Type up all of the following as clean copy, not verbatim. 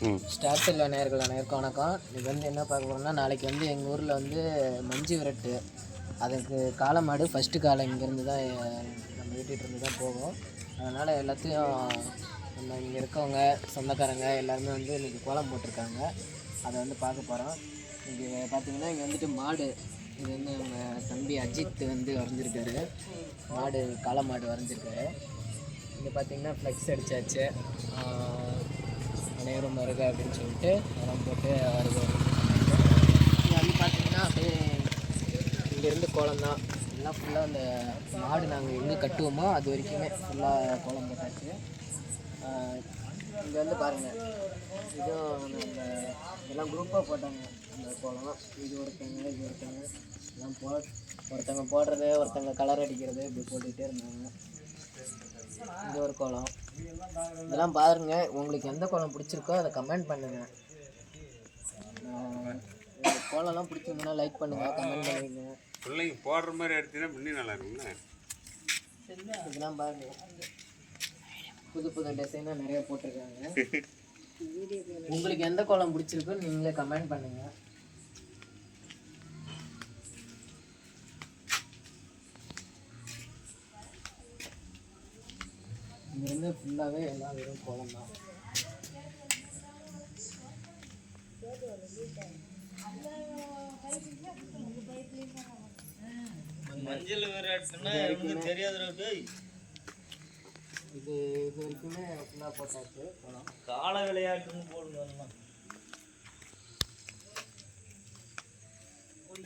Star Selva நேயர்கள் அனைவருக்கும் வணக்கம். இது வந்து என்ன பார்க்க போகிறோம்னா, நாளைக்கு வந்து எங்கள் ஊரில் வந்து மஞ்சு விரட்டு. அதுக்கு காளை மாடு ஃபஸ்ட்டு காளை இங்கேருந்து தான் நம்ம வீட்டிகிட்டு தான் போகும். அதனால் எல்லாத்தையும் நம்ம இங்கே இருக்கவங்க சொந்தக்காரங்க எல்லாருமே வந்து இன்றைக்கி கோலம் போட்டிருக்காங்க. அதை வந்து பார்க்க போகிறோம். இங்கே பார்த்திங்கன்னா இங்கே வந்துட்டு மாடு, இது வந்து அவங்க தம்பி அஜித் வந்து வரைஞ்சிருக்காரு. மாடு காளை மாடு வரைஞ்சிருக்காரு. இங்கே பார்த்திங்கன்னா ஃப்ளெக்ஸ் அடித்தாச்சு, அனைவரும் வருக அப்படின்னு சொல்லிட்டு அதெல்லாம் போட்டு வருது. இங்கே வந்து பார்த்திங்கன்னா அப்படியே இங்கேருந்து கோலம் தான் எல்லாம் ஃபுல்லாக. அந்த மாடு நாங்கள் எங்கே கட்டுவோமோ அது வரைக்குமே ஃபுல்லாக கோலம் போட்டாச்சு. இங்கே வந்து பாருங்கள், இதுவும் அந்த எல்லாம் குரூப்பாக போட்டாங்க அந்த கோலம். இது ஒருத்தங்க எல்லாம் ஒருத்தங்க போடுறது, ஒருத்தங்க கலர் அடிக்கிறது, இப்படி போட்டுக்கிட்டே இருந்தாங்க. இது ஒரு கோலம். இதெல்லாம் பாருங்க, உங்களுக்கு எந்த கோலம் பிடிச்சிருக்கோ அதை கமெண்ட் பண்ணுங்க. கோலம்லாம் பிடிச்சிருந்தா லைக் பண்ணுங்க, கமெண்ட் பண்ணுங்க. பிள்ளைங்க போடுற மாதிரி எடுத்தீங்கன்னா முன்னே நல்லா இருக்கும்ல. இதெல்லாம் பாருங்க, புது புது டிசைனாக நிறைய போட்டிருக்காங்க. உங்களுக்கு எந்த கோலம் பிடிச்சிருக்குன்னு நீங்களே கமெண்ட் பண்ணுங்க. இங்கிருந்து ஃபுல்லாகவே எல்லா வெறும் கோலம் தான். மஞ்சள் தெரியாது. இது வரைக்குமே ஃபுல்லாக போட்டாச்சு கோலம். கால விளையாட்டுன்னு போடுங்க.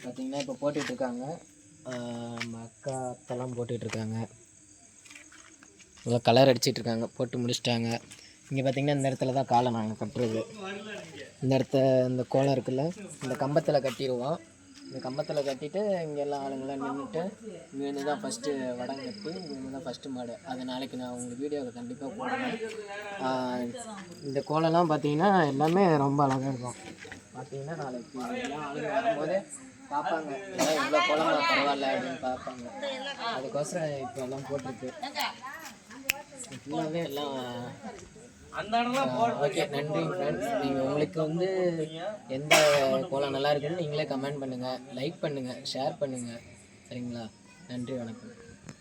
பார்த்தீங்கன்னா இப்போ போட்டுட்ருக்காங்க, அக்கா அத்தெல்லாம் போட்டுட்ருக்காங்க. நல்லா கலர் அடிச்சிட்ருக்காங்க, போட்டு முடிச்சிட்டாங்க. இங்கே பார்த்திங்கன்னா இந்த இடத்துல தான் காலை நாங்கள் கட்டுறது. இந்த கோலம் இருக்குல்ல, இந்த கம்பத்தில் கட்டிடுவோம். இந்த கம்பத்தில் கட்டிட்டு இங்கே எல்லாம் ஆளுங்களாம் நின்றுட்டு இங்கேருந்து தான் ஃபஸ்ட்டு வடம் கட்டி இங்கேருந்து தான் ஃபஸ்ட்டு மாடு. அது நாளைக்கு நான் உங்களுக்கு வீடியோவில் கண்டிப்பாக போடுவேன். இந்த கோலம்லாம் பார்த்திங்கன்னா எல்லாமே ரொம்ப அழகாக இருக்கும். பார்த்திங்கன்னா நாளைக்கு எல்லாம் ஆளுங்க வரும்போது பார்ப்பாங்க, எல்லாம் இவ்வளோ கோலமா பரவாயில்ல அப்படின்னு பார்ப்பாங்க. அதுக்கோசரம் இப்போ எல்லாம் போட்டிருக்கு ஃபுல்லாகவே எல்லாம். ஓகே, நன்றி ஃப்ரெண்ட்ஸ். நீங்கள் உங்களுக்கு வந்து எந்த கோலம் நல்லா இருக்குன்னு நீங்களே கமெண்ட் பண்ணுங்கள், லைக் பண்ணுங்கள், ஷேர் பண்ணுங்கள். சரிங்களா? நன்றி, வணக்கம்.